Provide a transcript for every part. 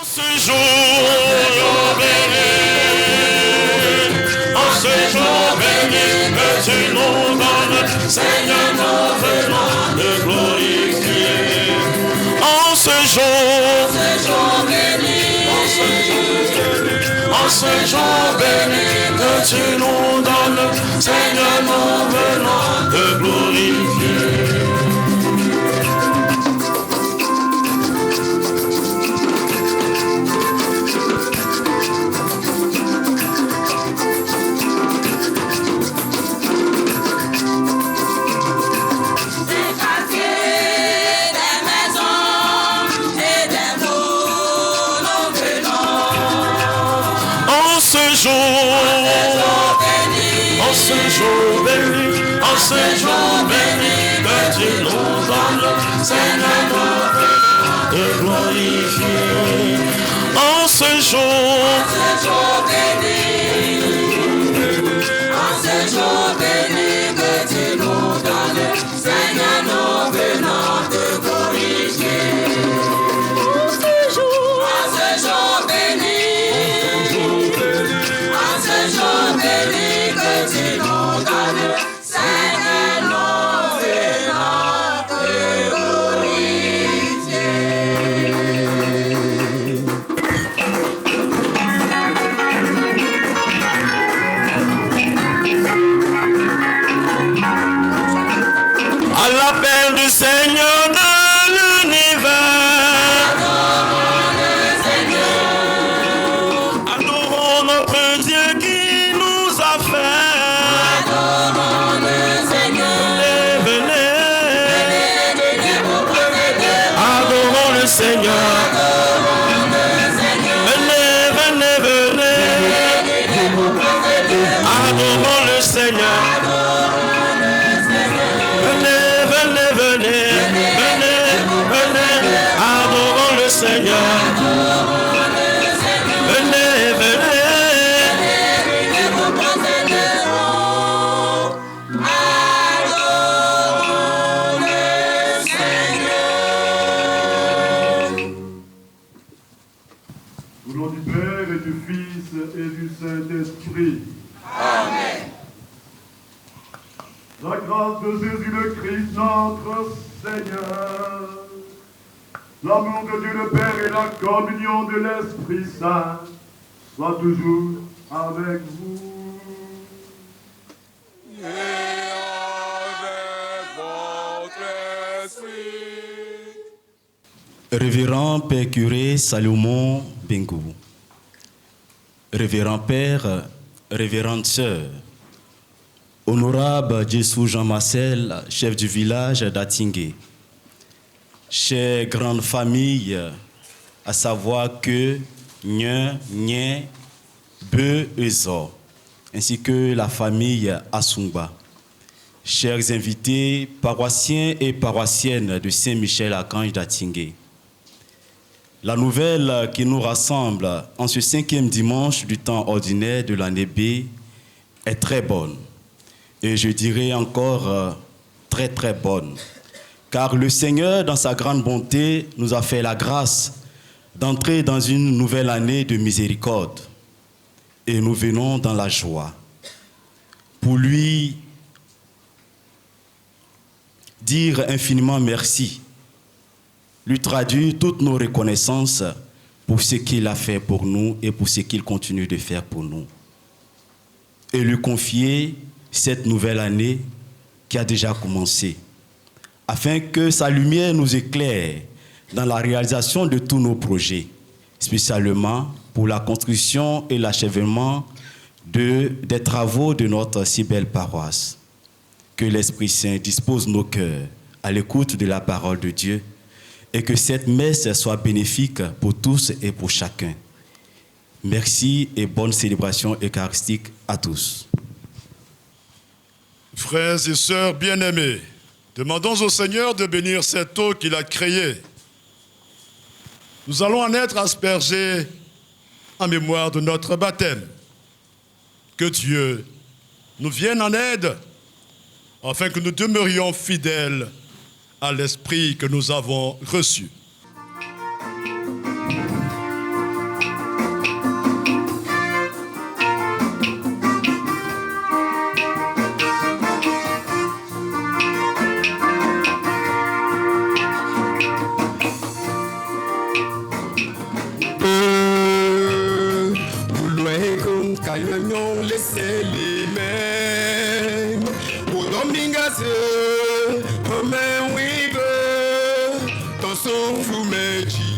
ce jour béni, en ce jour béni que tu nous donnes, Seigneur, nous venons te glorifier. En ce jour béni, en ce jour béni que tu nous donnes, Seigneur, nous venons te glorifier. En ce jour béni que tu nous donnes, Seigneur, nous venons te glorifier. En ce jour béni, que tu nous donnes, Seigneur, nous venons te glorifier. En ce jour béni, que tu nous donnes, Seigneur, nous venons te glorifier. À l'appel du Seigneur de l'univers, adorons le Seigneur, adorons notre Dieu qui nous a fait. Adorons le Seigneur, venez vous présenter. Adorons le Seigneur, venez vous présenter. Adorons le Seigneur. Adorons le Seigneur. Venez vous procéderons. Adorons le Seigneur. Au nom du Père et du Fils et du Saint-Esprit. Amen. La grâce de Jésus le Christ, notre Seigneur, l'amour de Dieu le Père et la communion de l'Esprit Saint soient toujours avec vous. Et avec votre esprit. Révérend Père Curé Salomon Bengou, Révérend Père, Révérende Sœur, Honorable Jessou Jean-Marcel, chef du village d'Atingué, chère grande famille, à savoir que Nyen, Nyen, Be, Ezo, ainsi que la famille Asungba, chers invités paroissiens et paroissiennes de Saint-Michel-Archange d'Atingué. La nouvelle qui nous rassemble en ce 5e dimanche du temps ordinaire de l'année B est très bonne. Et je dirais encore très très bonne. Car le Seigneur, dans sa grande bonté, nous a fait la grâce d'entrer dans une nouvelle année de miséricorde. Et nous venons dans la joie. Pour lui dire infiniment merci. Lui traduire toutes nos reconnaissances pour ce qu'il a fait pour nous et pour ce qu'il continue de faire pour nous. Et lui confier cette nouvelle année qui a déjà commencé, afin que sa lumière nous éclaire dans la réalisation de tous nos projets, spécialement pour la construction et l'achèvement des travaux de notre si belle paroisse. Que l'Esprit Saint dispose nos cœurs à l'écoute de la parole de Dieu et que cette messe soit bénéfique pour tous et pour chacun. Merci et bonne célébration eucharistique à tous. Frères et sœurs bien-aimés, demandons au Seigneur de bénir cette eau qu'il a créée. Nous allons en être aspergés en mémoire de notre baptême. Que Dieu nous vienne en aide afin que nous demeurions fidèles à l'esprit que nous avons reçu. Tosun fumeji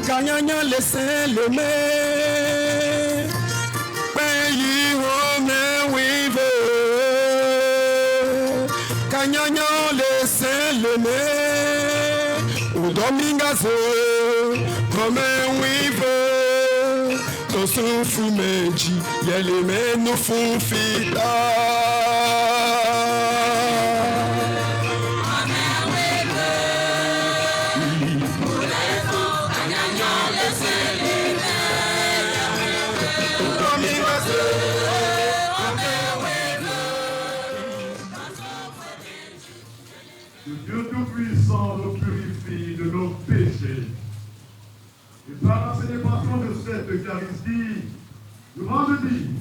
Kanyanya laissez le mai pays home wive Kanyanya laissez le mai ou domingazo home wive Tosun fumeji yele me no funfita Que Dieu Tout-Puissant nous purifie de nos péchés. Et par la célébration de cette Eucharistie, nous rendons digne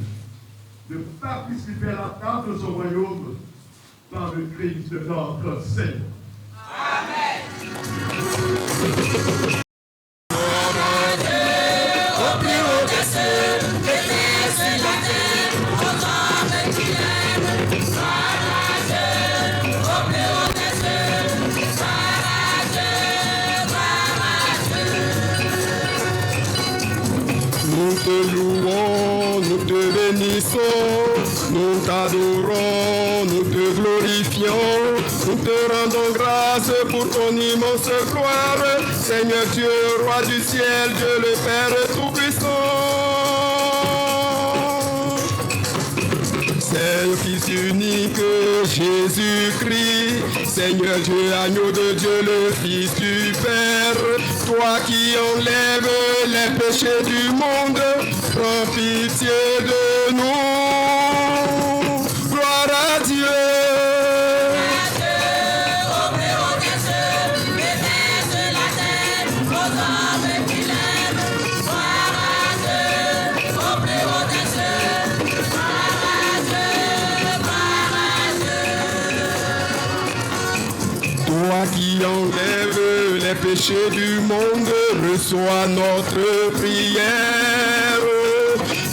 de participer à la table de son royaume par le Christ de notre Seigneur. Amen. Nous te louons, nous te bénissons, nous t'adorons, nous te glorifions, nous te rendons grâce pour ton immense gloire, Seigneur Dieu, Roi du ciel, Dieu le Père Tout-Puissant. Seigneur Fils unique, Jésus-Christ, Seigneur Dieu, agneau de Dieu, le Fils du Père, toi qui enlèves les péchés du monde, prends pitié de nous. Gloire à Dieu. Toi qui enlèves les péchés du monde, reçois notre prière.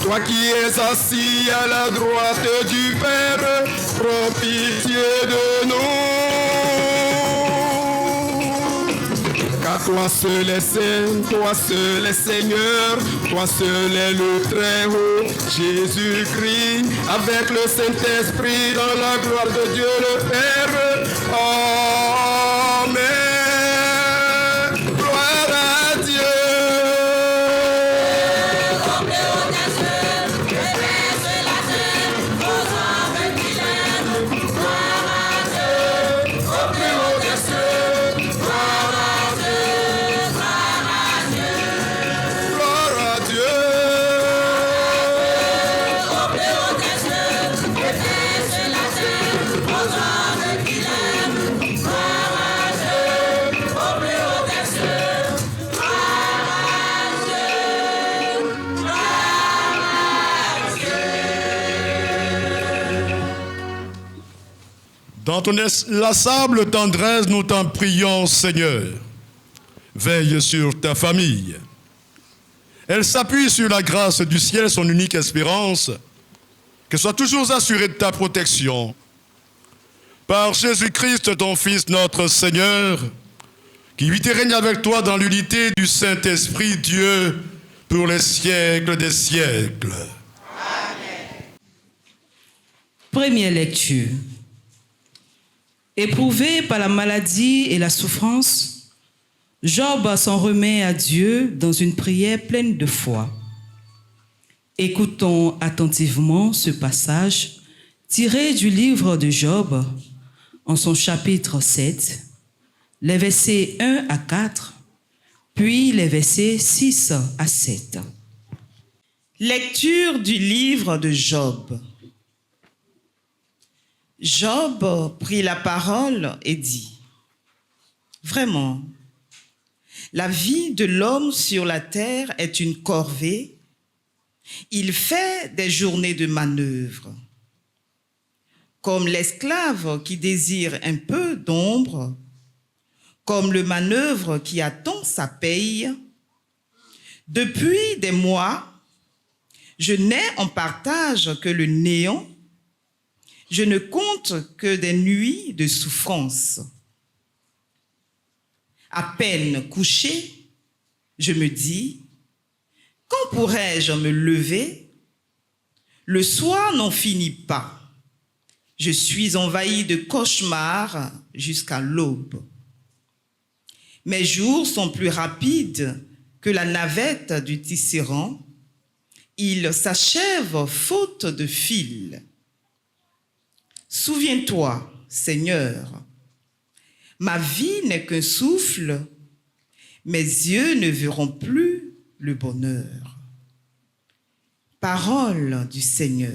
Toi qui es assis à la droite du Père, prends pitié de nous. Car toi seul est saint, toi seul est Seigneur, toi seul est le Très-Haut, Jésus-Christ, avec le Saint-Esprit dans la gloire de Dieu le Père. Amen. Gloire à Dieu. Dans ton inlassable tendresse, nous t'en prions, Seigneur. Veille sur ta famille. Elle s'appuie sur la grâce du ciel, son unique espérance, qu'elle soit toujours assurée de ta protection. Par Jésus-Christ, ton Fils, notre Seigneur, qui vit et règne avec toi dans l'unité du Saint-Esprit, Dieu, pour les siècles des siècles. Amen. Première lecture. Éprouvé par la maladie et la souffrance, Job s'en remet à Dieu dans une prière pleine de foi. Écoutons attentivement ce passage tiré du livre de Job, en son chapitre 7, les versets 1 à 4, puis les versets 6 à 7. Lecture du livre de Job. Job prit la parole et dit, « Vraiment, la vie de l'homme sur la terre est une corvée. Il fait des journées de manœuvre. Comme l'esclave qui désire un peu d'ombre, comme le manœuvre qui attend sa paye. Depuis des mois, je n'ai en partage que le néant. Je ne compte que des nuits de souffrance. À peine couché, je me dis, quand pourrais-je me lever? Le soir n'en finit pas. Je suis envahi de cauchemars jusqu'à l'aube. Mes jours sont plus rapides que la navette du tisserand. Ils s'achèvent faute de fil. Souviens-toi, Seigneur, ma vie n'est qu'un souffle, mes yeux ne verront plus le bonheur. Parole du Seigneur.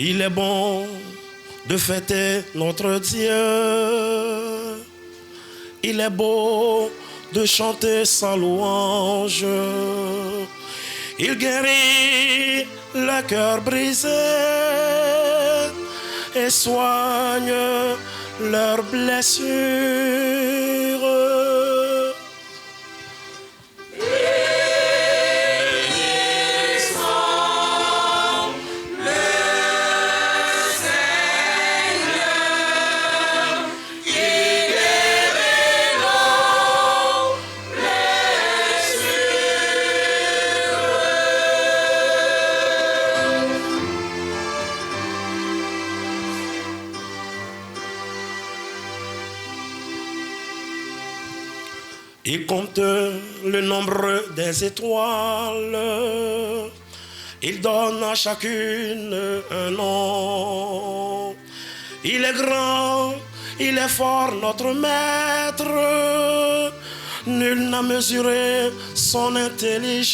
Il est bon de fêter notre Dieu. Il est beau de chanter sa louange. Il guérit le cœur brisé et soigne leurs blessures. Il compte le nombre des étoiles. Il donne à chacune un nom. Il est grand, il est fort, notre maître. Nul n'a mesuré son intelligence.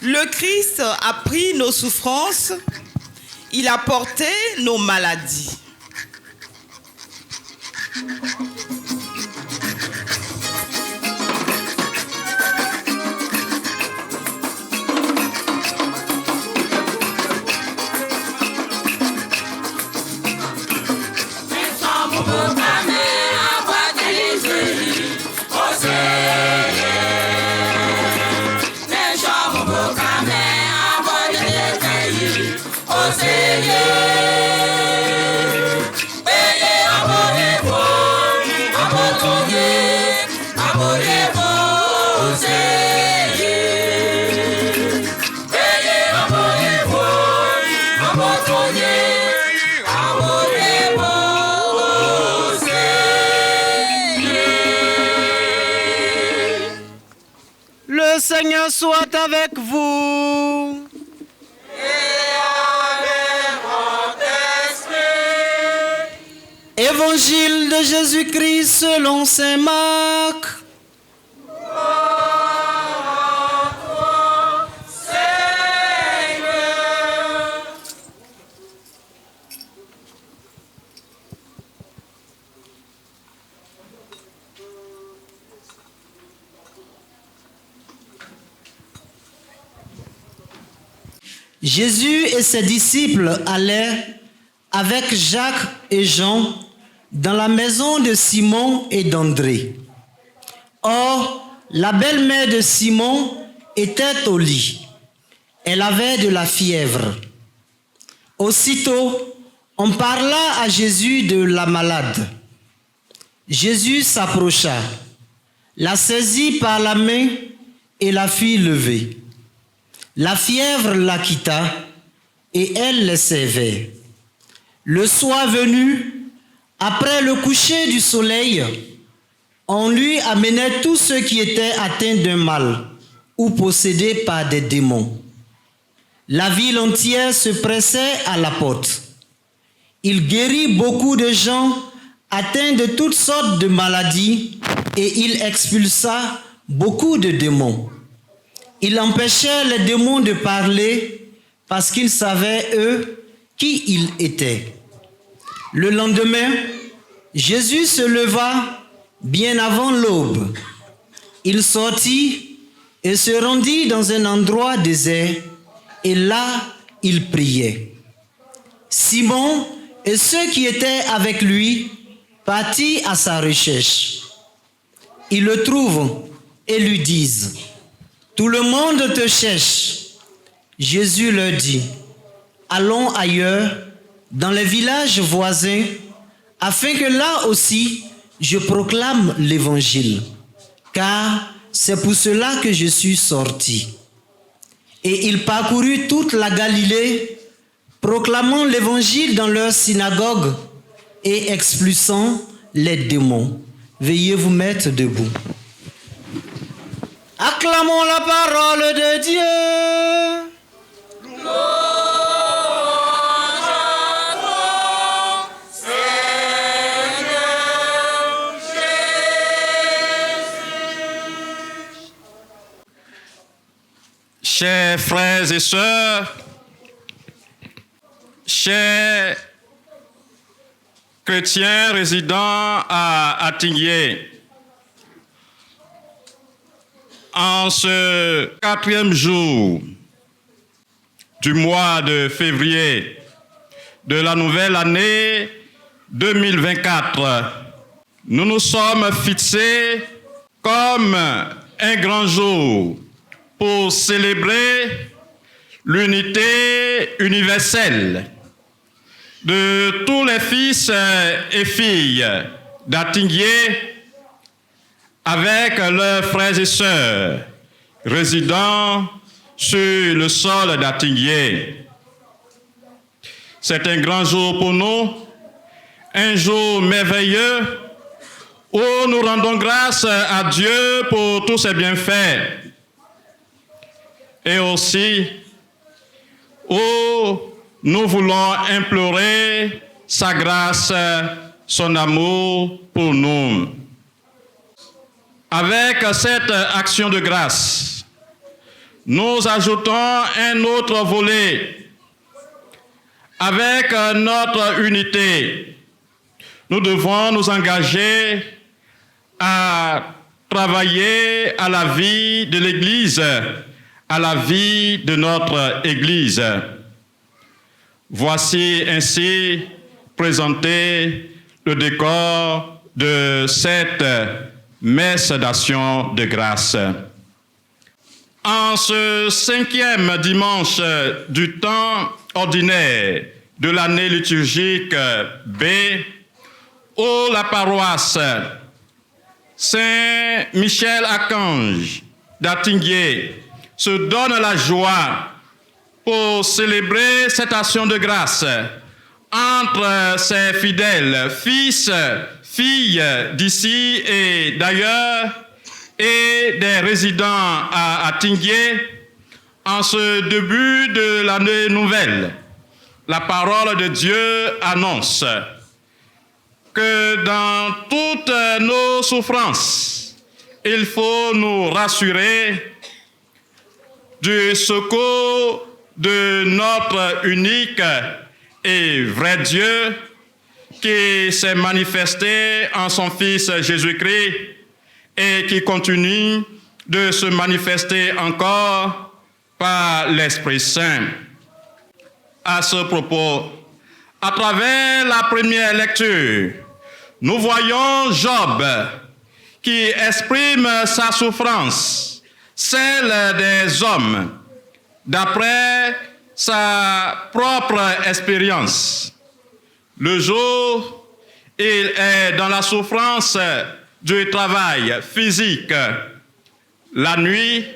Le Christ a pris nos souffrances, Il a porté nos maladies. Le Seigneur soit avec vous. Évangile de Jésus-Christ selon saint Marc. Jésus et ses disciples allaient avec Jacques et Jean dans la maison de Simon et d'André. Or, la belle-mère de Simon était au lit. Elle avait de la fièvre. Aussitôt, on parla à Jésus de la malade. Jésus s'approcha, la saisit par la main et la fit lever. La fièvre la quitta et elle les servait. Le soir venu, après le coucher du soleil, on lui amenait tous ceux qui étaient atteints d'un mal ou possédés par des démons. La ville entière se pressait à la porte. Il guérit beaucoup de gens atteints de toutes sortes de maladies et il expulsa beaucoup de démons. Il empêchait les démons de parler parce qu'ils savaient, eux, qui ils étaient. Le lendemain, Jésus se leva bien avant l'aube. Il sortit et se rendit dans un endroit désert, et là, il priait. Simon et ceux qui étaient avec lui partirent à sa recherche. Ils le trouvent et lui disent: « Tout le monde te cherche. » Jésus leur dit: « Allons ailleurs, dans les villages voisins, afin que là aussi je proclame l'évangile, car c'est pour cela que je suis sorti. » Et il parcourut toute la Galilée, proclamant l'évangile dans leurs synagogues et expulsant les démons. Veuillez vous mettre debout. Acclamons la parole de Dieu. Chers frères et sœurs, chers chrétiens résidant à Attigney, en ce 4e jour du mois de février de la nouvelle année 2024, nous nous sommes fixés comme un grand jour pour célébrer l'unité universelle de tous les fils et filles d'Attigney avec leurs frères et sœurs résidant sur le sol d'Attigney. C'est un grand jour pour nous, un jour merveilleux où nous rendons grâce à Dieu pour tous ses bienfaits et aussi où nous voulons implorer sa grâce, son amour pour nous. Avec cette action de grâce, nous ajoutons un autre volet avec notre unité, nous devons nous engager à travailler à la vie de l'Église, à la vie de notre Église. Voici ainsi présenté le décor de cette messe d'action de grâce. En ce 5e dimanche du temps ordinaire de l'année liturgique B, où la paroisse Saint-Michel-Archange d'Attinguer se donne la joie pour célébrer cette action de grâce entre ses fidèles, fils, filles d'ici et d'ailleurs, et des résidents à Attinguer, en ce début de l'année nouvelle. La parole de Dieu annonce que dans toutes nos souffrances, il faut nous rassurer du secours de notre unique et vrai Dieu qui s'est manifesté en son Fils Jésus-Christ et qui continue de se manifester encore par l'Esprit Saint. À ce propos, à travers la première lecture, nous voyons Job qui exprime sa souffrance, celle des hommes, d'après sa propre expérience. Le jour, il est dans la souffrance du travail physique. La nuit,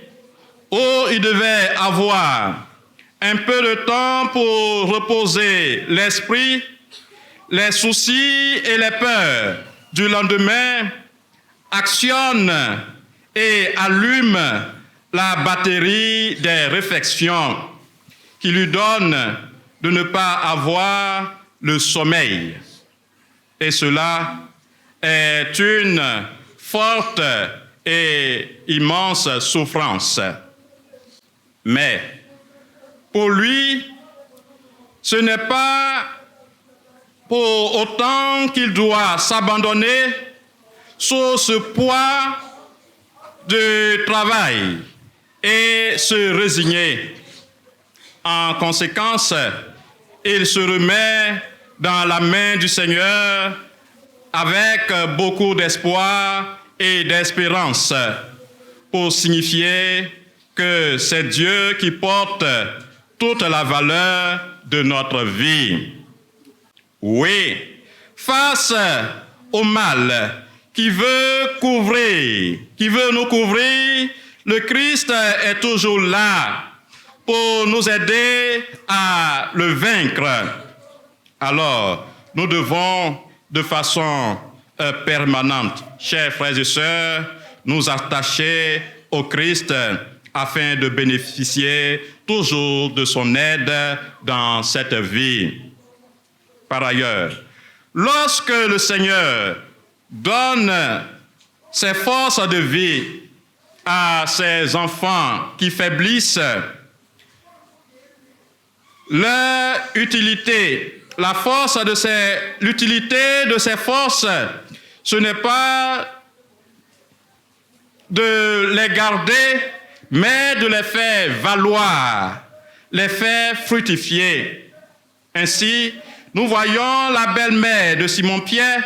où il devait avoir un peu de temps pour reposer l'esprit, les soucis et les peurs du lendemain, actionne et allume la batterie des réflexions qui lui donnent de ne pas avoir le sommeil. Et cela est une forte et immense souffrance. Mais pour lui, ce n'est pas pour autant qu'il doit s'abandonner sous ce poids de travail et se résigner. En conséquence, il se remet dans la main du Seigneur avec beaucoup d'espoir et d'espérance pour signifier que c'est Dieu qui porte toute la valeur de notre vie. Oui, face au mal qui veut nous couvrir, le Christ est toujours là pour nous aider à le vaincre. Alors, nous devons de façon permanente, chers frères et sœurs, nous attacher au Christ afin de bénéficier toujours de son aide dans cette vie. Par ailleurs, lorsque le Seigneur donne ses forces de vie à ses enfants qui faiblissent, leur utilité, l'utilité de ces forces, ce n'est pas de les garder, mais de les faire valoir, les faire fructifier. Ainsi, nous voyons la belle-mère de Simon-Pierre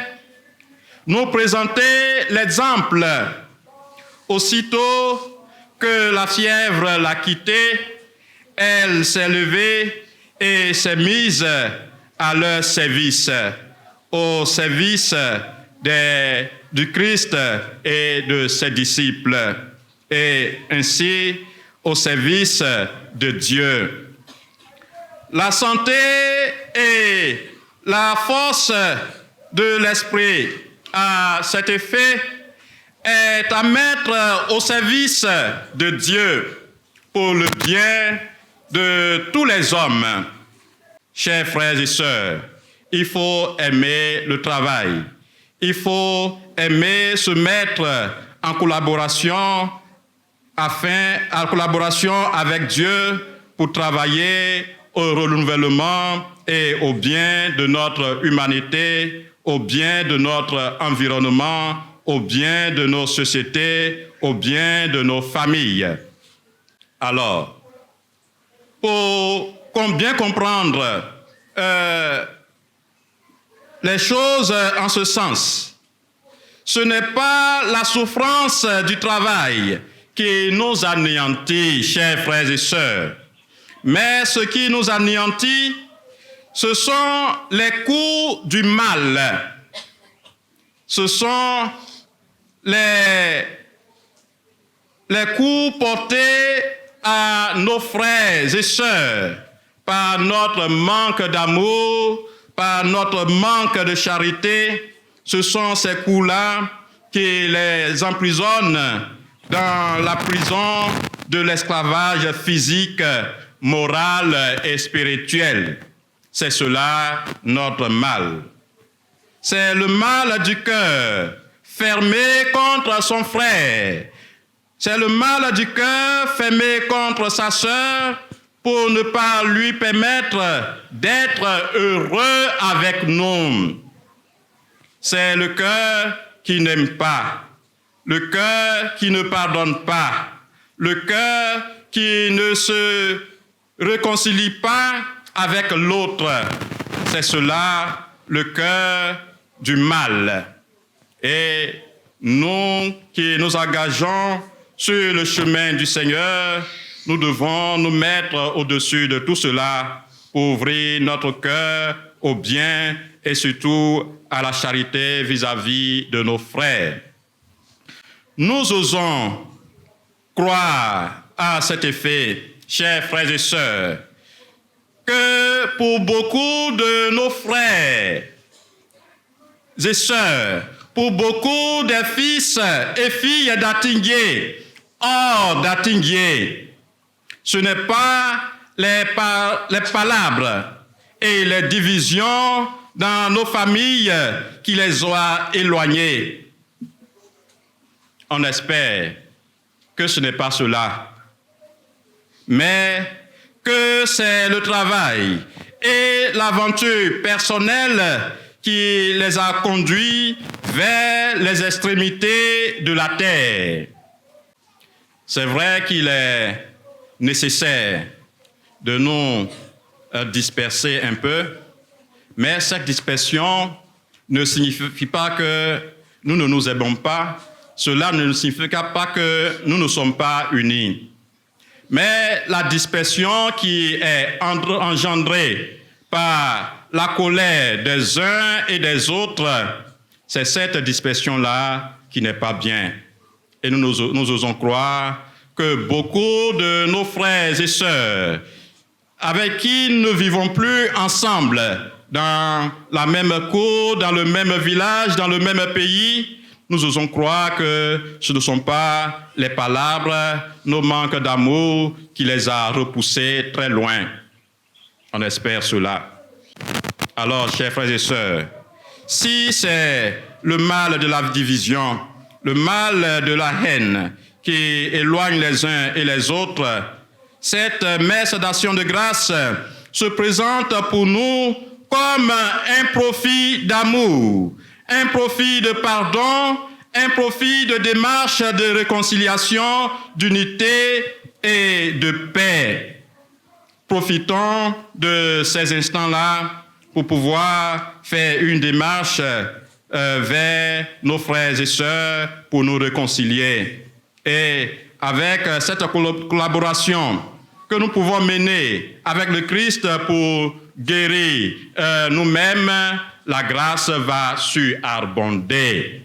nous présenter l'exemple. Aussitôt que la fièvre l'a quitté, elle s'est levée et s'est mise à leur service, au service du Christ et de ses disciples, et ainsi au service de Dieu. La santé et la force de l'esprit à cet effet est à mettre au service de Dieu pour le bien de tous les hommes. Chers frères et sœurs, il faut aimer le travail. Il faut aimer se mettre en collaboration avec Dieu pour travailler au renouvellement et au bien de notre humanité, au bien de notre environnement, au bien de nos sociétés, au bien de nos familles. Alors, pour bien comprendre les choses en ce sens, ce n'est pas la souffrance du travail qui nous anéantit, chers frères et sœurs, mais ce qui nous anéantit, ce sont les coups du mal. Ce sont les coups portés à nos frères et sœurs par notre manque d'amour, par notre manque de charité. Ce sont ces coups-là qui les emprisonnent dans la prison de l'esclavage physique, moral et spirituel. C'est cela notre mal. C'est le mal du cœur, fermé contre son frère. C'est le mal du cœur, fermé contre sa sœur, pour ne pas lui permettre d'être heureux avec nous. C'est le cœur qui n'aime pas, le cœur qui ne pardonne pas, le cœur qui ne se réconcilie pas avec l'autre. C'est cela le cœur du mal. Et nous qui nous engageons sur le chemin du Seigneur, nous devons nous mettre au-dessus de tout cela pour ouvrir notre cœur au bien et surtout à la charité vis-à-vis de nos frères. Nous osons croire à cet effet, chers frères et sœurs, que pour beaucoup de nos frères et sœurs, pour beaucoup des fils et filles d'Atingué, hors d'Atingué, ce n'est pas les palabres et les divisions dans nos familles qui les ont éloignés. On espère que ce n'est pas cela, mais que c'est le travail et l'aventure personnelle qui les a conduits vers les extrémités de la terre. C'est vrai qu'il est nécessaire de nous disperser un peu, mais cette dispersion ne signifie pas que nous ne nous aimons pas. Cela ne signifie pas que nous ne sommes pas unis. Mais la dispersion qui est engendrée par la colère des uns et des autres, c'est cette dispersion-là qui n'est pas bien. Et nous osons croire que beaucoup de nos frères et sœurs, avec qui nous ne vivons plus ensemble, dans la même cour, dans le même village, dans le même pays, nous osons croire que ce ne sont pas les palabres, nos manques d'amour qui les a repoussés très loin. On espère cela. Alors, chers frères et sœurs, si c'est le mal de la division, le mal de la haine qui éloigne les uns et les autres, cette messe d'action de grâce se présente pour nous comme un profit d'amour, un profit de pardon, un profit de démarche de réconciliation, d'unité et de paix. Profitons de ces instants-là pour pouvoir faire une démarche vers nos frères et sœurs pour nous réconcilier. Et avec cette collaboration que nous pouvons mener avec le Christ pour guérir nous-mêmes, la grâce va surabonder.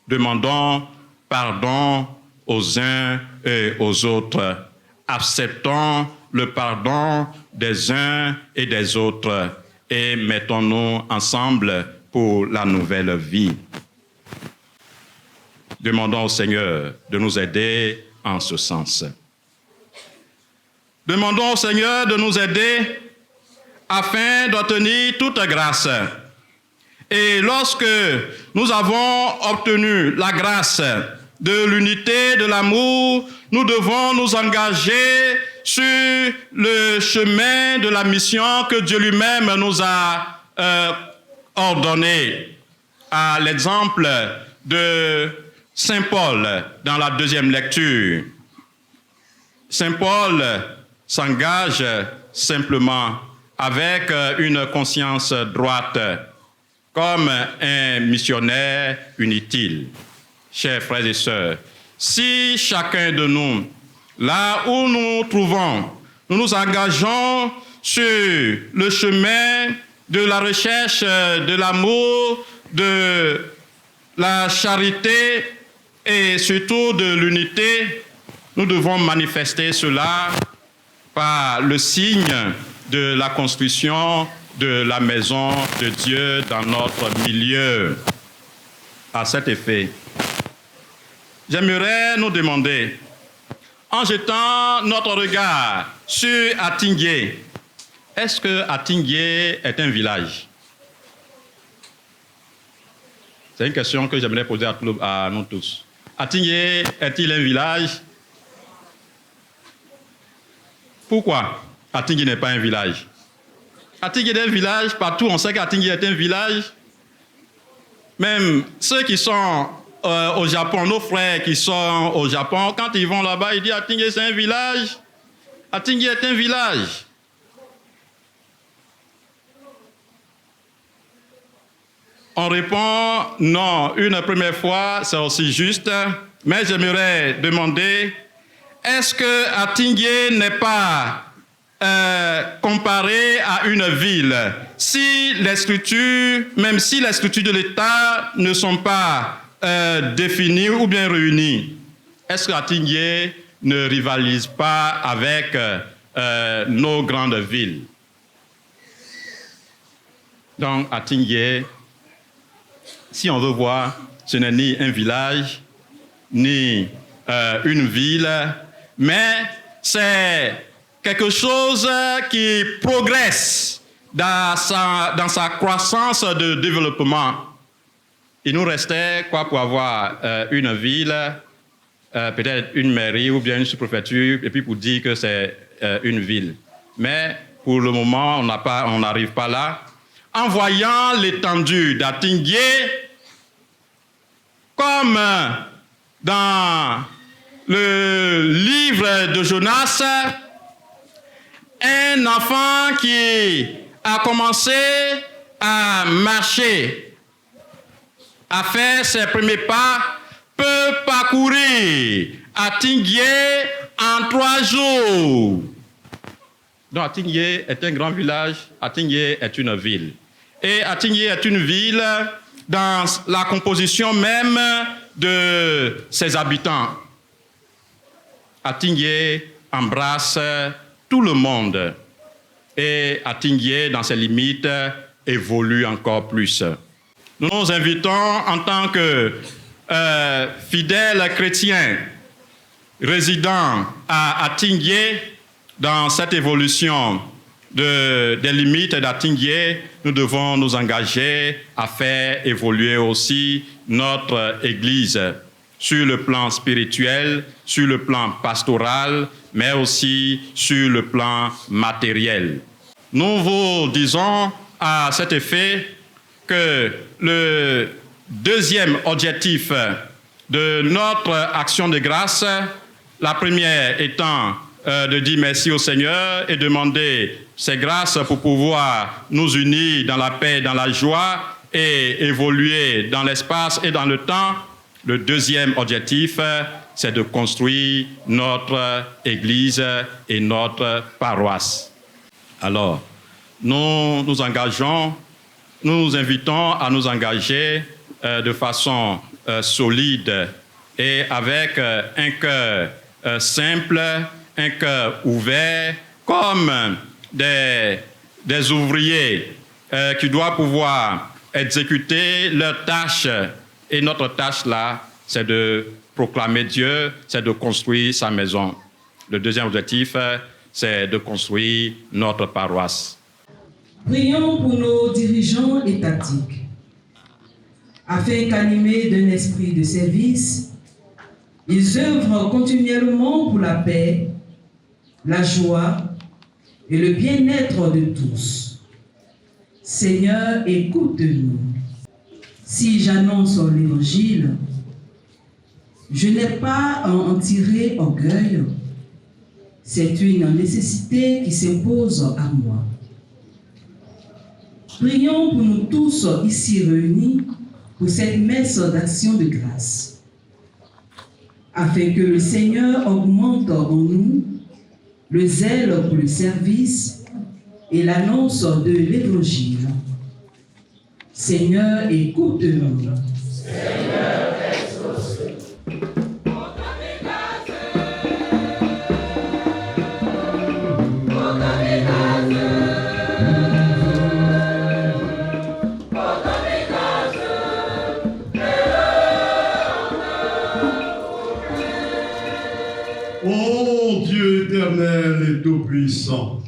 Demandons pardon aux uns et aux autres. Acceptons le pardon des uns et des autres et mettons-nous ensemble pour la nouvelle vie. Demandons au Seigneur de nous aider en ce sens. Demandons au Seigneur de nous aider afin d'obtenir toute grâce. Et lorsque nous avons obtenu la grâce de l'unité, de l'amour, nous devons nous engager sur le chemin de la mission que Dieu lui-même nous a ordonné, à l'exemple de Saint Paul dans la deuxième lecture. Saint Paul s'engage simplement avec une conscience droite, comme un missionnaire inutile. Chers frères et sœurs, si chacun de nous, là où nous nous trouvons, nous nous engageons sur le chemin de la recherche de l'amour, de la charité et surtout de l'unité, nous devons manifester cela par le signe de la construction de la maison de Dieu dans notre milieu. À cet effet, j'aimerais nous demander, en jetant notre regard sur Atingué, est-ce que Atingué est un village? C'est une question que j'aimerais poser à nous tous. Atingué est-il un village? Pourquoi Atingué n'est pas un village? Atingué est un village, partout on sait qu'Atingué est un village. Même ceux qui sont au Japon, nos frères qui sont au Japon, quand ils vont là-bas, ils disent Atingué c'est un village. Atingué est un village. On répond non, une première fois, c'est aussi juste, mais j'aimerais demander, est-ce que Atingué n'est pas comparé à une ville? Si les structures, même si les structures de l'État ne sont pas définies ou bien réunies, est-ce que Atingué ne rivalise pas avec nos grandes villes? Donc Atingué, si on veut voir, ce n'est ni un village, ni une ville, mais c'est quelque chose qui progresse dans sa croissance de développement. Il nous restait quoi pour avoir une ville, peut-être une mairie ou bien une sous-préfecture, et puis pour dire que c'est une ville. Mais pour le moment, on n'arrive pas là. En voyant l'étendue d'Atingué, comme dans le livre de Jonas, un enfant qui a commencé à marcher, à faire ses premiers pas, peut parcourir Atingué en 3 jours. Donc Atingué est un grand village, Atingué est une ville. Et Atingué est une ville dans la composition même de ses habitants. Atingué embrasse tout le monde et Atingué, dans ses limites, évolue encore plus. Nous nous invitons en tant que fidèles chrétiens résidant à Atingué dans cette évolution des limites d'Atingué, nous devons nous engager à faire évoluer aussi notre Église sur le plan spirituel, sur le plan pastoral, mais aussi sur le plan matériel. Nous vous disons à cet effet que le deuxième objectif de notre action de grâce, la première étant de dire merci au Seigneur et demander ses grâces pour pouvoir nous unir dans la paix, dans la joie et évoluer dans l'espace et dans le temps. Le deuxième objectif, c'est de construire notre Église et notre paroisse. Alors, nous nous engageons, nous nous invitons à nous engager de façon solide et avec un cœur simple, un cœur ouvert, comme des ouvriers qui doivent pouvoir exécuter leurs tâches. Et notre tâche là, c'est de proclamer Dieu, c'est de construire sa maison. Le deuxième objectif, c'est de construire notre paroisse. Prions pour nos dirigeants étatiques, afin qu'animés d'un esprit de service, Ils œuvrent continuellement pour la paix, la joie et le bien-être de tous. Seigneur, écoute-nous. Si j'annonce l'Évangile, je n'ai pas à en tirer orgueil. C'est une nécessité qui s'impose à moi. Prions pour nous tous ici réunis pour cette messe d'action de grâce, afin que le Seigneur augmente en nous le zèle pour le service et l'annonce de l'Évangile. Seigneur, écoute-nous. Seigneur, exauce. Ô Dieu éternel et tout-puissant,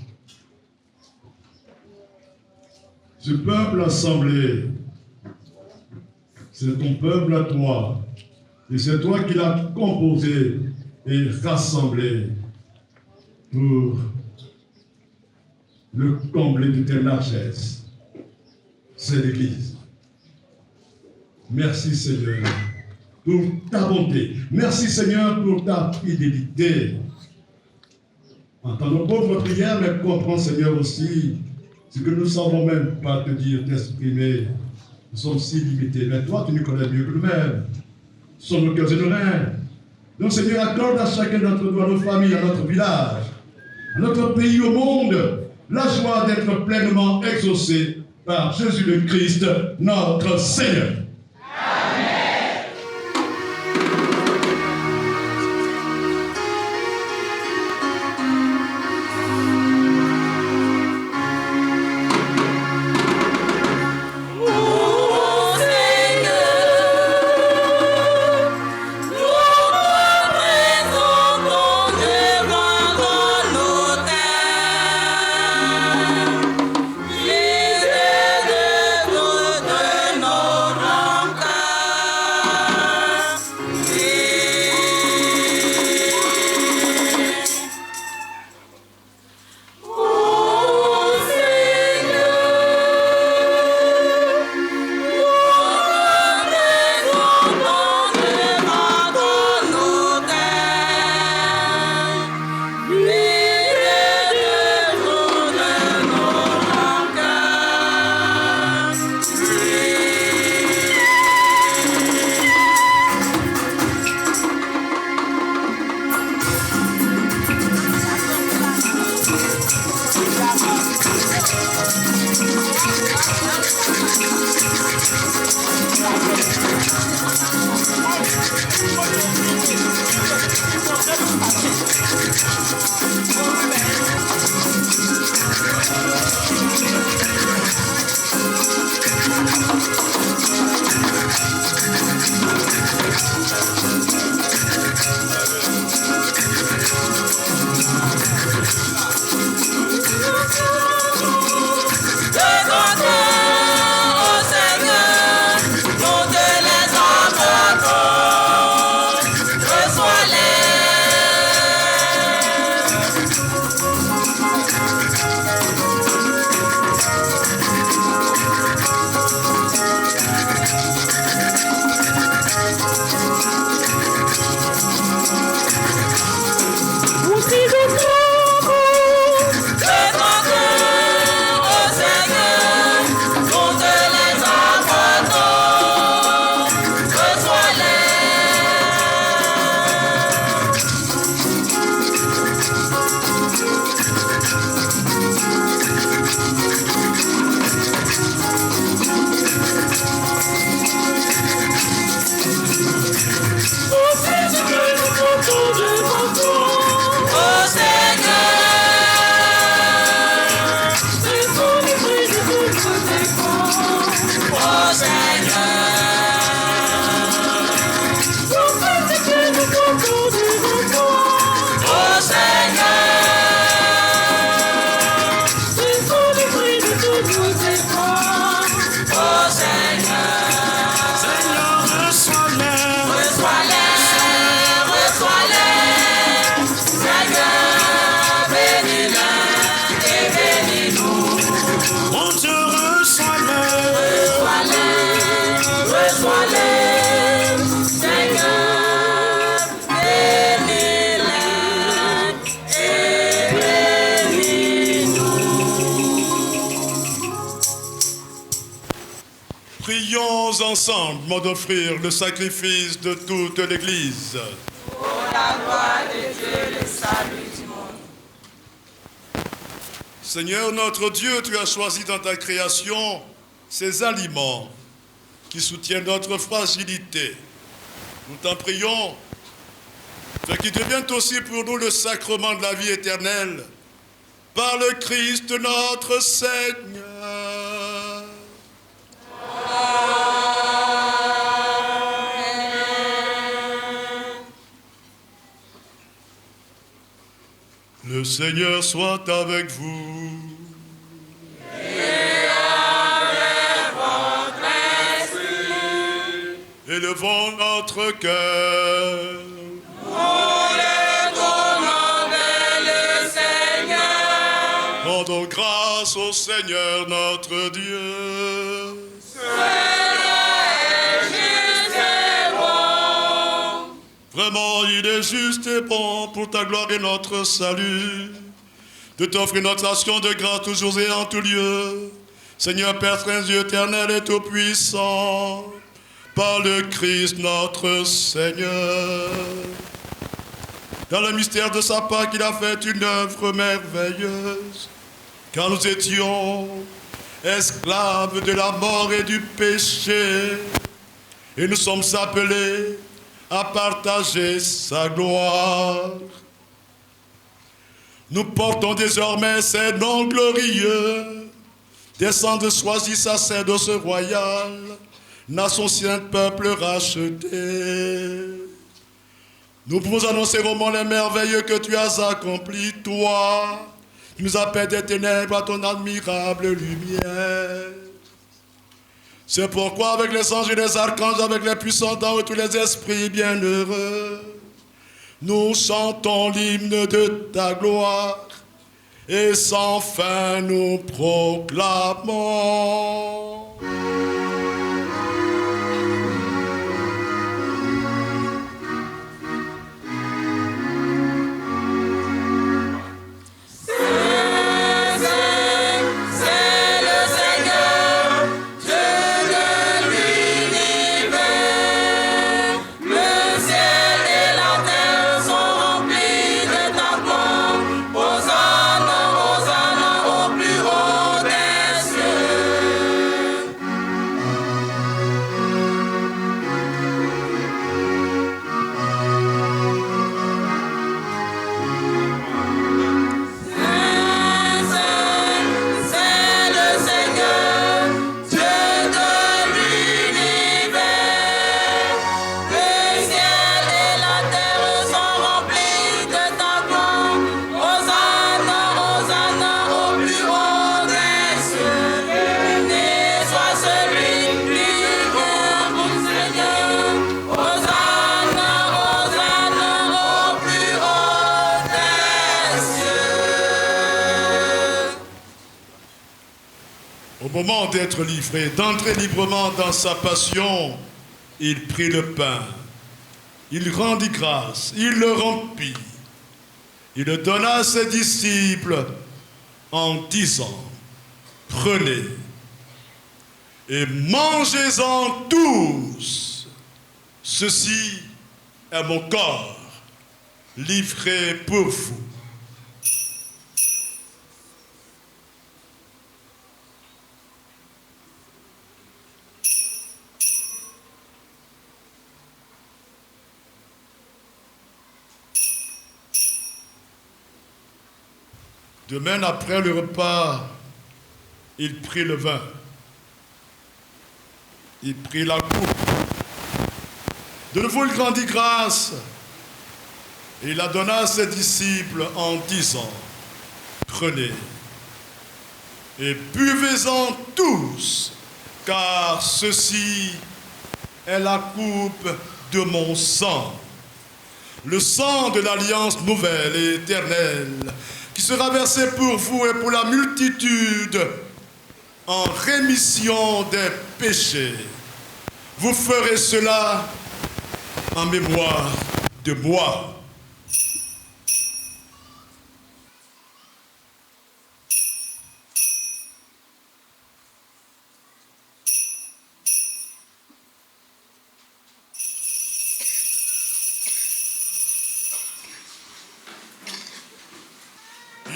ce peuple assemblé, c'est ton peuple à toi, et c'est toi qui l'as composé et rassemblé pour le combler de tes largesses. C'est l'Église. Merci Seigneur pour ta bonté. Merci Seigneur pour ta fidélité. Entends nos pauvres prières, mais comprends Seigneur aussi ce que nous ne savons même pas te dire, t'exprimer. Nous sommes si limités, mais toi tu nous connais mieux que nous-mêmes. Ce sont nos cœurs et nos reins. Donc Seigneur, accorde à chacun d'entre nous, à nos familles, à notre village, à notre pays, au monde, la joie d'être pleinement exaucé par Jésus le Christ, notre Seigneur. Les œuvres de nos Prions ensemble, avant d'offrir le sacrifice de toute l'Église. Pour la gloire de Dieu, le salut du monde. Seigneur notre Dieu, tu as choisi dans ta création ces aliments qui soutiennent notre fragilité. Nous t'en prions, fait qu'ils deviennent aussi pour nous le sacrement de la vie éternelle, par le Christ notre Seigneur. Le Seigneur soit avec vous. Et avec votre esprit. Élevons notre cœur. Nous le donnons vers le Seigneur. Rendons grâce au Seigneur notre Dieu. Vraiment, il est juste et bon pour ta gloire et notre salut, de t'offrir notre action de grâce toujours et en tout lieu. Seigneur Père Saint, Dieu éternel et tout-puissant, par le Christ notre Seigneur. Dans le mystère de sa Pâque, il a fait une œuvre merveilleuse, car nous étions esclaves de la mort et du péché, et nous sommes appelés à partager sa gloire. Nous portons désormais ces noms glorieux, descendants choisis sacerdoce royal, nation sainte, peuple racheté. Nous pouvons annoncer au monde les merveilleux que tu as accomplis, toi, qui nous appelles des ténèbres à ton admirable lumière. C'est pourquoi avec les anges et les archanges, avec les puissants d'en haut et tous les esprits bienheureux, nous chantons l'hymne de ta gloire et sans fin nous proclamons. Au moment d'être livré, d'entrer librement dans sa passion, il prit le pain, il rendit grâce, il le rompit, il le donna à ses disciples en disant, prenez et mangez-en tous, ceci est mon corps livré pour vous. Demain, après le repas, il prit le vin. Il prit la coupe. De nouveau, il rendit grâce. Et il la donna à ses disciples en disant, prenez et buvez-en tous, car ceci est la coupe de mon sang, le sang de l'alliance nouvelle et éternelle, qui sera versé pour vous et pour la multitude en rémission des péchés. Vous ferez cela en mémoire de moi.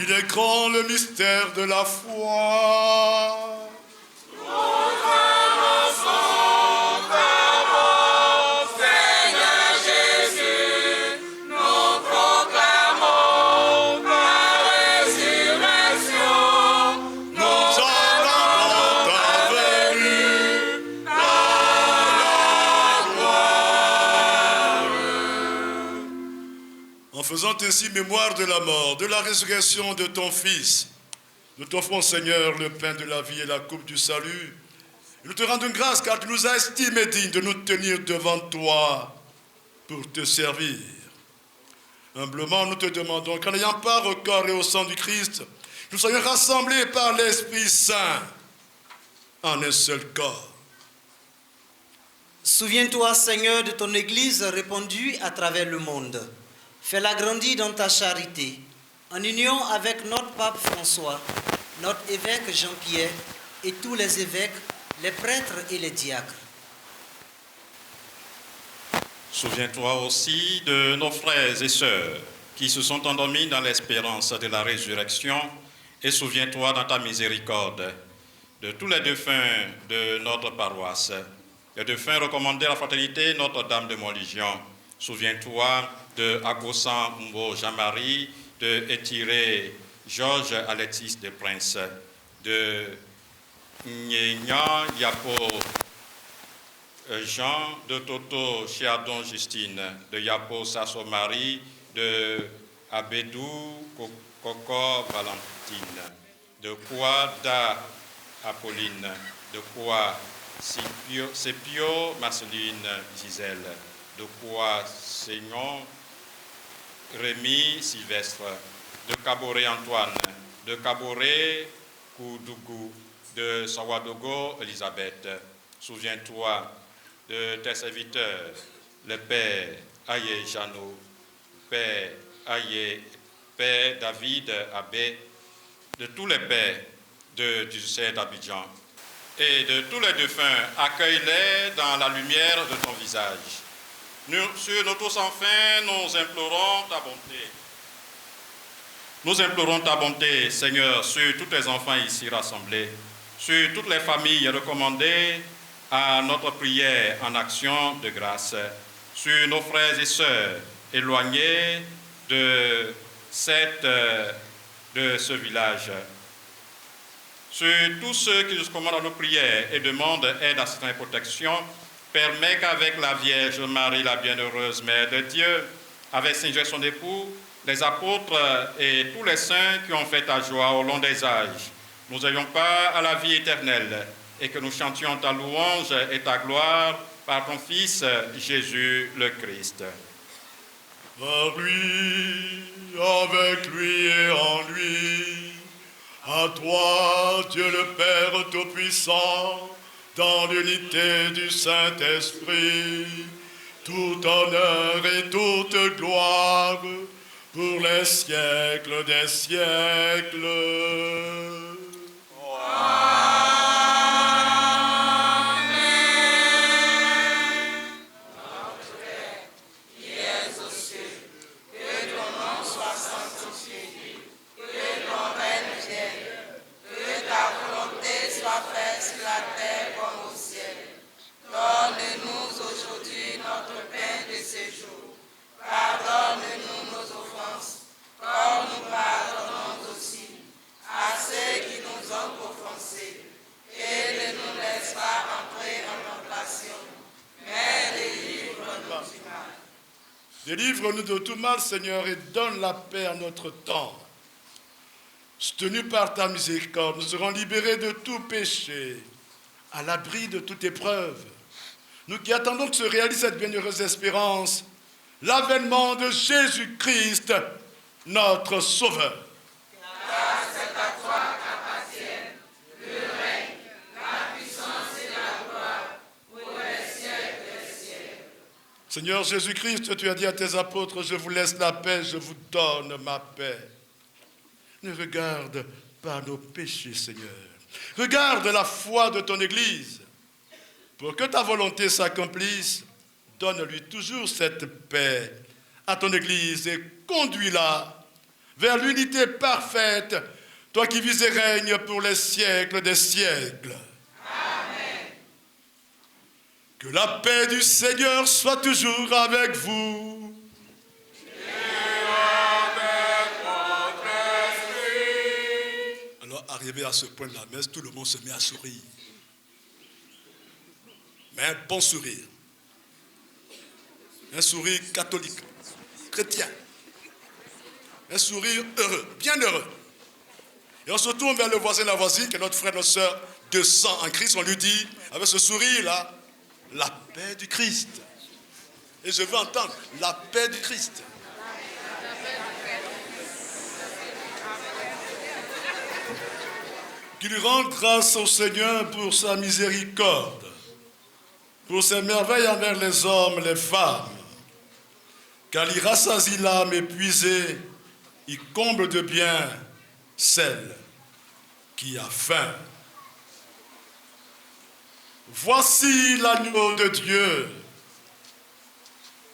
Il est grand le mystère de la foi. En faisant ainsi mémoire de la mort, de la résurrection de ton Fils, nous t'offrons, Seigneur, le pain de la vie et la coupe du salut. Et nous te rendons grâce car tu nous as estimés dignes de nous tenir devant toi pour te servir. Humblement, nous te demandons qu'en ayant part au corps et au sang du Christ, nous soyons rassemblés par l'Esprit Saint en un seul corps. Souviens-toi, Seigneur, de ton Église répandue à travers le monde. Fais-la grandir dans ta charité, en union avec notre pape François, notre évêque Jean-Pierre et tous les évêques, les prêtres et les diacres. Souviens-toi aussi de nos frères et sœurs qui se sont endormis dans l'espérance de la résurrection et souviens-toi dans ta miséricorde de tous les défunts de notre paroisse, les défunts recommandés à la fraternité Notre-Dame de Montlégion. Souviens-toi de Agosan Mbo Jean-Marie, de Étiré Georges Alexis de Prince, de Nyenya Yapo Jean, de Toto Chiadon Justine, de Yapo Sasso Marie, de Abedou Coco Valentine, de Kouada Apolline, de Koua Sepio Marceline Gisèle, de Koua Seignon Rémi Sylvestre, de Caboret Antoine, de Caboret Koudougou, de Sawadogo Elisabeth. Souviens-toi de tes serviteurs, le Père Aye Jano, Père Aye, Père David Abbé, de tous les pères du diocèse d'Abidjan et de tous les défunts, accueille-les dans la lumière de ton visage. Nous, sur nous tous enfin, nous implorons ta bonté. Nous implorons ta bonté, Seigneur, sur tous tes enfants ici rassemblés, sur toutes les familles recommandées à notre prière en action de grâce, sur nos frères et sœurs éloignés de ce village, sur tous ceux qui nous commandent à nos prières et demandent aide, assistance et protection. Permets qu'avec la Vierge Marie, la bienheureuse Mère de Dieu, avec Saint-Jacques son époux, les apôtres et tous les saints qui ont fait ta joie au long des âges, nous ayons part à la vie éternelle et que nous chantions ta louange et ta gloire par ton Fils Jésus le Christ. Par lui, avec lui et en lui, à toi, Dieu le Père Tout-Puissant, dans l'unité du Saint-Esprit, tout honneur et toute gloire pour les siècles des siècles. Donne-nous aujourd'hui notre pain de ce jour. Pardonne-nous nos offenses, comme nous pardonnons aussi à ceux qui nous ont offensés. Et ne nous laisse pas entrer en tentation, mais délivre-nous du mal. Délivre-nous de tout mal, Seigneur, et donne la paix à notre temps. Soutenus par ta miséricorde, nous serons libérés de tout péché, à l'abri de toute épreuve. Nous qui attendons que se réalise cette bienheureuse espérance, l'avènement de Jésus-Christ, notre Sauveur. Car c'est à toi qu'appartiennent le règne, la puissance et la gloire pour les siècles des siècles. Seigneur Jésus-Christ, tu as dit à tes apôtres, je vous laisse la paix, je vous donne ma paix. Ne regarde pas nos péchés, Seigneur. Regarde la foi de ton Église. Pour que ta volonté s'accomplisse, donne-lui toujours cette paix à ton Église et conduis-la vers l'unité parfaite, toi qui vis et règnes pour les siècles des siècles. Amen. Que la paix du Seigneur soit toujours avec vous. Alors, arrivé à ce point de la messe, tout le monde se met à sourire. Mais un bon sourire. Un sourire catholique, chrétien. Un sourire heureux, bien heureux. Et on se tourne vers le voisin, la voisine, qui est notre frère, notre soeur de sang en Christ. On lui dit, avec ce sourire-là, la paix du Christ. Et je veux entendre la paix du Christ. Qu'il rende grâce au Seigneur pour sa miséricorde, pour ses merveilles envers les hommes, les femmes, car il rassasie l'âme épuisée, il comble de bien celle qui a faim. Voici l'agneau de Dieu.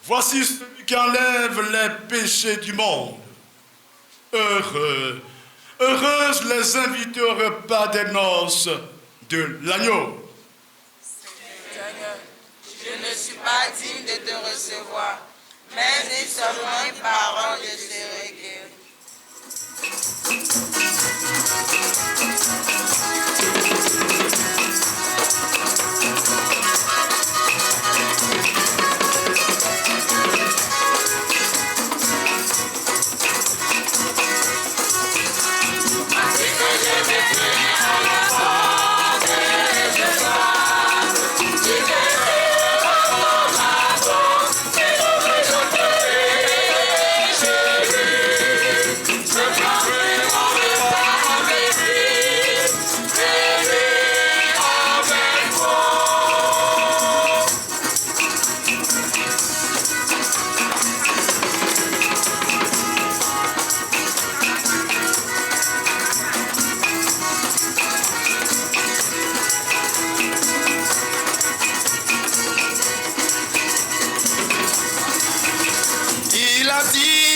Voici celui qui enlève les péchés du monde. Heureux, heureuses les invités au repas des noces de l'agneau. Seigneur, je ne suis pas digne de te recevoir, mais dis seulement une parole, je serai guéri.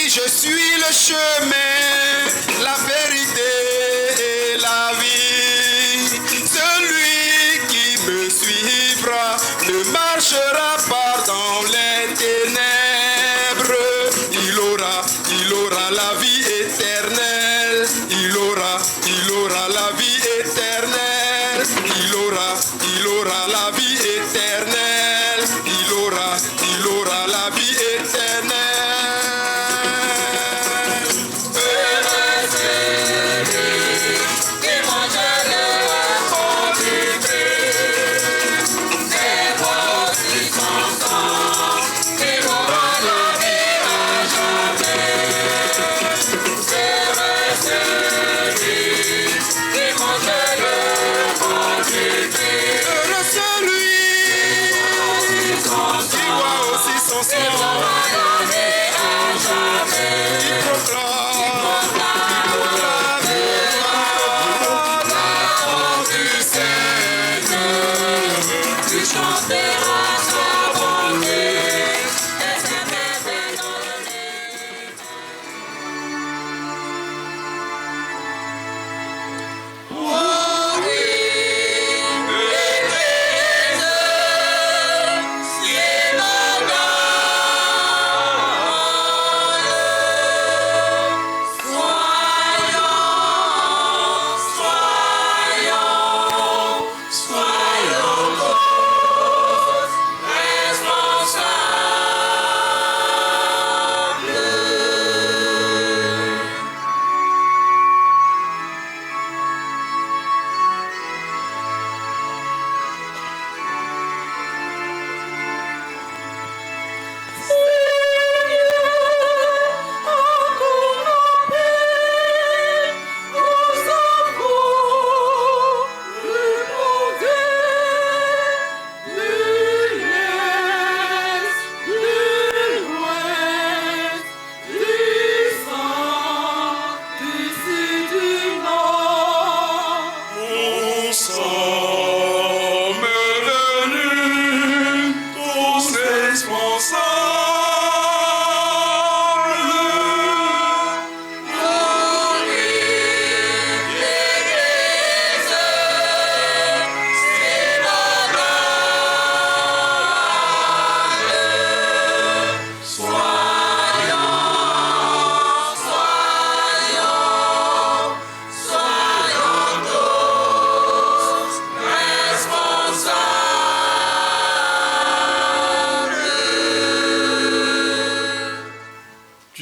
Je suis le chemin, la vérité et la vie. Celui qui me suivra ne marchera pas dans les ténèbres. Il aura la vie éternelle. Il aura la vie éternelle. Il aura la vie éternelle. Il aura la vie éternelle.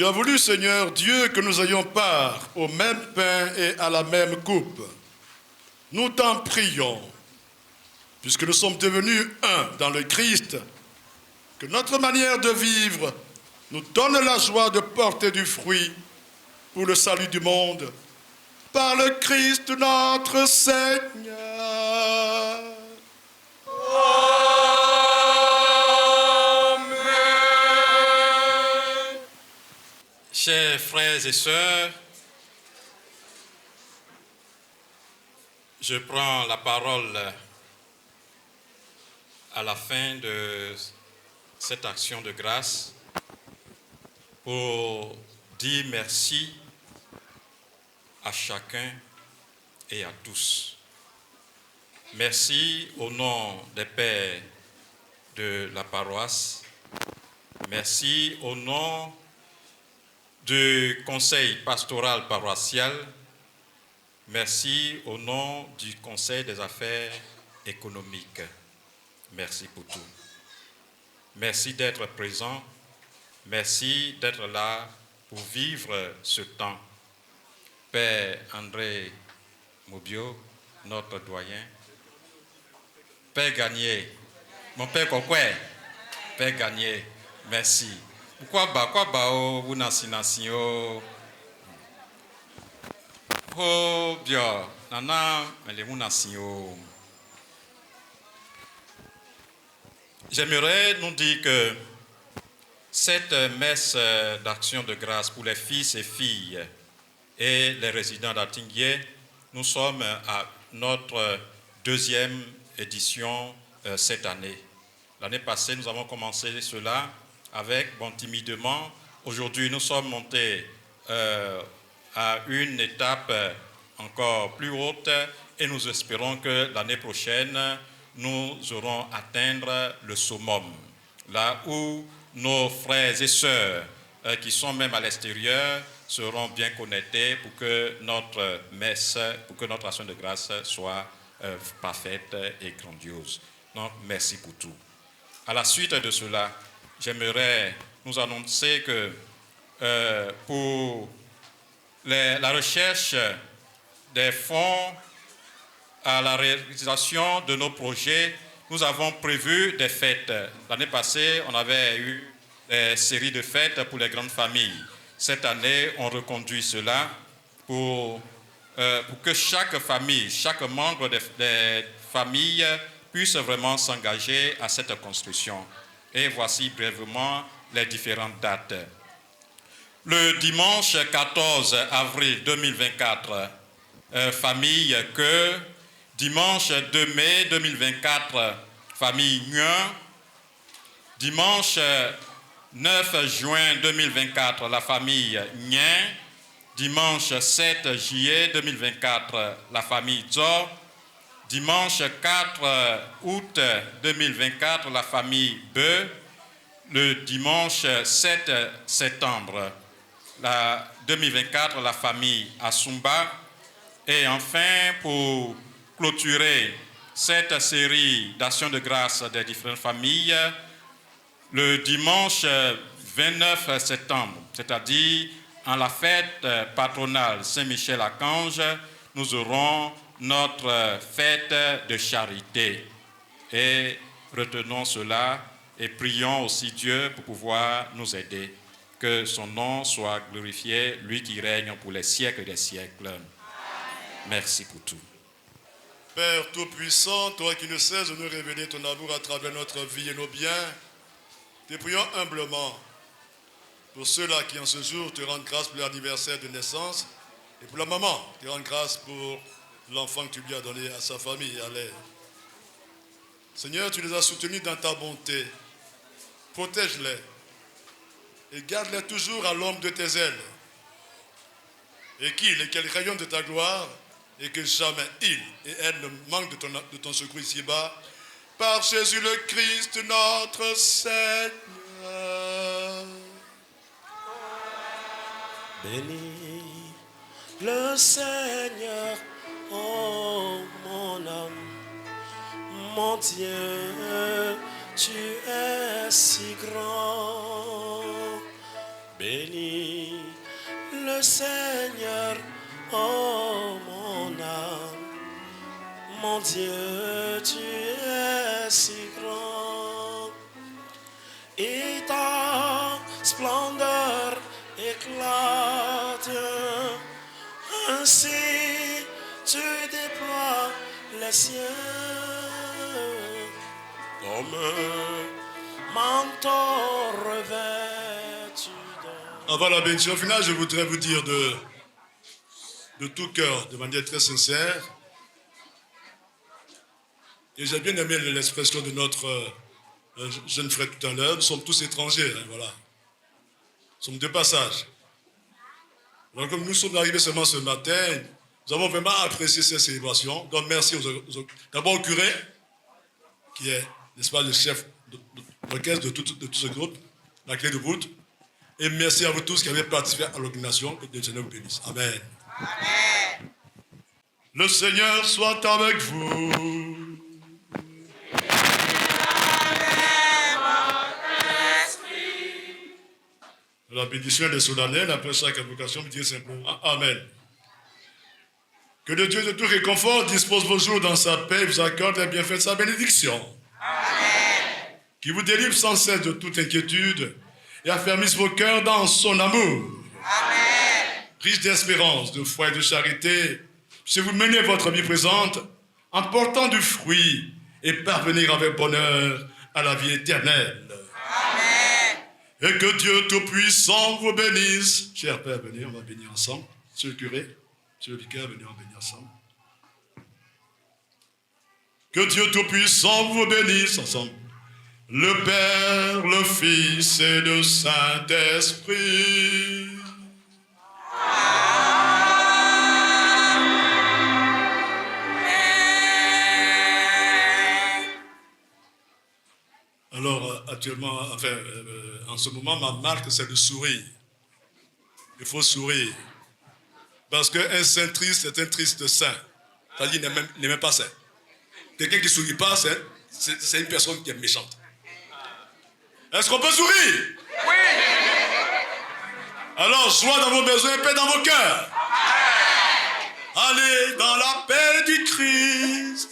Tu as voulu, Seigneur Dieu, que nous ayons part au même pain et à la même coupe. Nous t'en prions, puisque nous sommes devenus un dans le Christ, que notre manière de vivre nous donne la joie de porter du fruit pour le salut du monde, par le Christ notre Seigneur. Amen. Chers frères et sœurs, je prends la parole à la fin de cette action de grâce pour dire merci à chacun et à tous. Merci au nom des pères de la paroisse. Merci au nom du conseil pastoral paroissial. Merci au nom du conseil des affaires économiques. Merci pour tout. Merci d'être présent. Merci d'être là pour vivre ce temps. Père André Mobio, notre doyen. Père Gagné, mon père Kokwe, Père Gagné, merci. Pourquoi vous nasi oh bien, nana, mais les nasi. J'aimerais nous dire que cette messe d'action de grâce pour les fils et filles et les résidents d'Atinguier, nous sommes à notre deuxième édition cette année. L'année passée, nous avons commencé cela avec, timidement. Aujourd'hui, nous sommes montés à une étape encore plus haute et nous espérons que l'année prochaine, nous aurons atteindre le summum, là où nos frères et sœurs qui sont même à l'extérieur seront bien connectés pour que notre messe, pour que notre action de grâce soit parfaite et grandiose. Donc, merci pour tout. À la suite de cela, j'aimerais nous annoncer que pour la recherche des fonds à la réalisation de nos projets, nous avons prévu des fêtes. L'année passée, on avait eu des séries de fêtes pour les grandes familles. Cette année, on reconduit cela pour que chaque famille, chaque membre des familles puisse vraiment s'engager à cette construction. Et voici brièvement les différentes dates. Le dimanche 14 avril 2024, famille Que. Dimanche 2 mai 2024, famille Nguyen. Dimanche 9 juin 2024, la famille Nien. Dimanche 7 juillet 2024, la famille Dzo. Dimanche 4 août 2024, la famille Beu. Le dimanche 7 septembre 2024, la famille Asumba. Et enfin, pour clôturer cette série d'actions de grâce des différentes familles, le dimanche 29 septembre, c'est-à-dire en la fête patronale Saint-Michel-Archange, nous aurons notre fête de charité. Et retenons cela et prions aussi Dieu pour pouvoir nous aider. Que son nom soit glorifié, lui qui règne pour les siècles des siècles. Merci pour tout. Père Tout-Puissant, toi qui ne cesses de nous révéler ton amour à travers notre vie et nos biens, te prions humblement pour ceux-là qui en ce jour te rendent grâce pour l'anniversaire de naissance et pour la maman, te rendent grâce pour l'enfant que tu lui as donné à sa famille, à l'air. Seigneur, tu les as soutenus dans ta bonté. Protège-les et garde-les toujours à l'ombre de tes ailes. Et qu'elles rayonnent de ta gloire et que jamais ils et elles ne manquent de ton secours ici-bas. Par Jésus le Christ, notre Seigneur. Bénis le Seigneur, oh mon âme, mon Dieu, tu es si grand. Bénis le Seigneur, oh mon âme. Mon Dieu, tu es si grand. Et ta splendeur éclate. Ainsi tu déploies les cieux comme manteau revêtu d'or. Avant la bénédiction finale, je voudrais vous dire de tout cœur, de manière très sincère, et j'ai bien aimé l'expression de notre jeune frère tout à l'heure, nous sommes tous étrangers, hein, voilà. Nous sommes de passage. Donc comme nous sommes arrivés seulement ce matin, nous avons vraiment apprécié cette célébration. Donc merci d'abord au curé, qui est, n'est-ce pas, le chef d'orchestre de tout ce groupe, la clé de voûte. Et merci à vous tous qui avez participé à l'organisation. Que Dieu vous bénisse. Amen. Amen. Le Seigneur soit avec vous. La bénédiction des solennels, après chaque invocation, vous dites simplement Amen. Que le Dieu de tout réconfort dispose vos jours dans sa paix et vous accorde les bienfaits de sa bénédiction. Amen. Qui vous délivre sans cesse de toute inquiétude et affermisse vos cœurs dans son amour. Amen. Riche d'espérance, de foi et de charité, si vous menez votre vie présente en portant du fruit et parvenir avec bonheur à la vie éternelle. Et que Dieu Tout-Puissant vous bénisse. Cher Père, venez, on va bénir ensemble. Monsieur le curé, monsieur le vicaire, venez, on va bénir ensemble. Que Dieu Tout-Puissant vous bénisse ensemble. Le Père, le Fils et le Saint-Esprit. Alors, actuellement, enfin, en ce moment, ma marque, c'est de sourire. Il faut sourire. Parce qu'un saint triste, c'est un triste saint. C'est-à-dire qu'il n'est même pas saint. Quelqu'un qui ne sourit pas, c'est une personne qui est méchante. Est-ce qu'on peut sourire? Oui. Alors, joie dans vos besoins, paix dans vos cœurs. Allez dans la paix du Christ.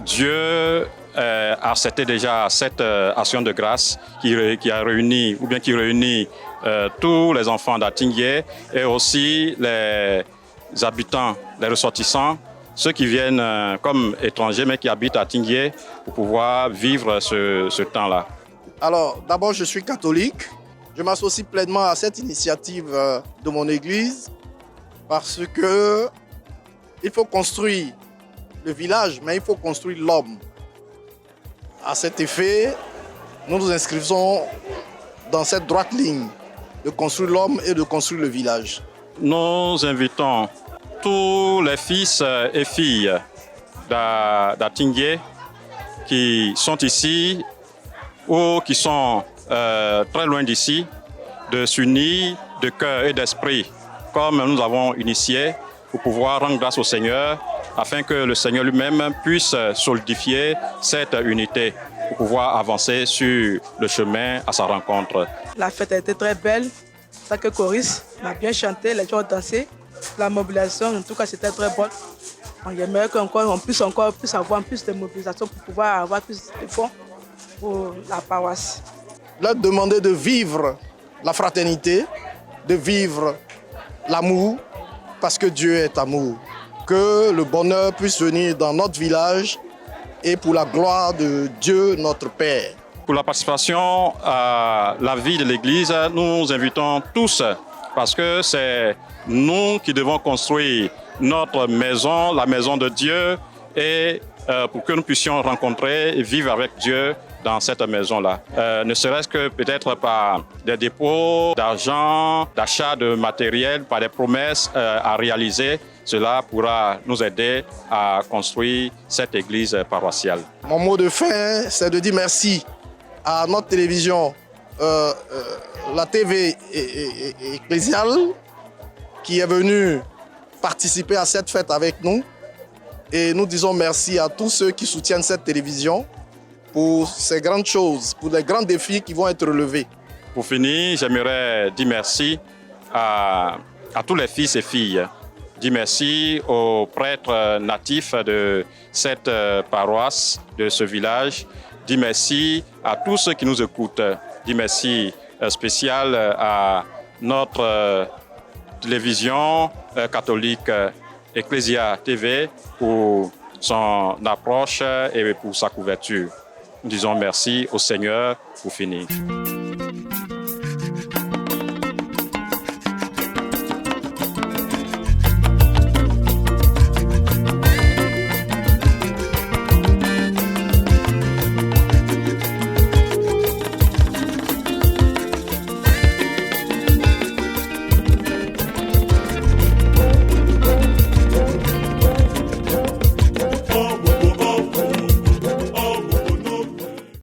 Dieu a accepté déjà cette action de grâce qui réunit tous les enfants d'Atinguié et aussi les habitants, les ressortissants, ceux qui viennent comme étrangers mais qui habitent à Atinguié pour pouvoir vivre ce temps-là. Alors, d'abord, je suis catholique. Je m'associe pleinement à cette initiative de mon église parce que il faut construire le village, mais il faut construire l'homme. À cet effet, nous nous inscrivons dans cette droite ligne de construire l'homme et de construire le village. Nous invitons tous les fils et filles d'Atinguié qui sont ici ou qui sont très loin d'ici de s'unir de cœur et d'esprit comme nous avons initié pour pouvoir rendre grâce au Seigneur afin que le Seigneur lui-même puisse solidifier cette unité, pour pouvoir avancer sur le chemin à sa rencontre. La fête a été très belle. Chaque choriste a bien chanté, les gens ont dansé. La mobilisation, en tout cas, c'était très bonne. On aimerait qu'on puisse avoir plus de mobilisation pour pouvoir avoir plus de fonds pour la paroisse. Leur demander de vivre la fraternité, de vivre l'amour, parce que Dieu est amour. Que le bonheur puisse venir dans notre village et pour la gloire de Dieu, notre Père. Pour la participation à la vie de l'Église, nous invitons tous, parce que c'est nous qui devons construire notre maison, la maison de Dieu, et pour que nous puissions rencontrer et vivre avec Dieu dans cette maison-là. Ne serait-ce que peut-être par des dépôts d'argent, d'achat de matériel, par des promesses à réaliser, cela pourra nous aider à construire cette église paroissiale. Mon mot de fin, c'est de dire merci à notre télévision, la TV ecclésiale, qui est venue participer à cette fête avec nous. Et nous disons merci à tous ceux qui soutiennent cette télévision pour ces grandes choses, pour les grands défis qui vont être relevés. Pour finir, j'aimerais dire merci à tous les fils et filles. Dire merci aux prêtres natifs de cette paroisse, de ce village. Dire merci à tous ceux qui nous écoutent. Dire merci spécial à notre télévision catholique Ecclesia TV pour son approche et pour sa couverture. Nous disons merci au Seigneur pour finir.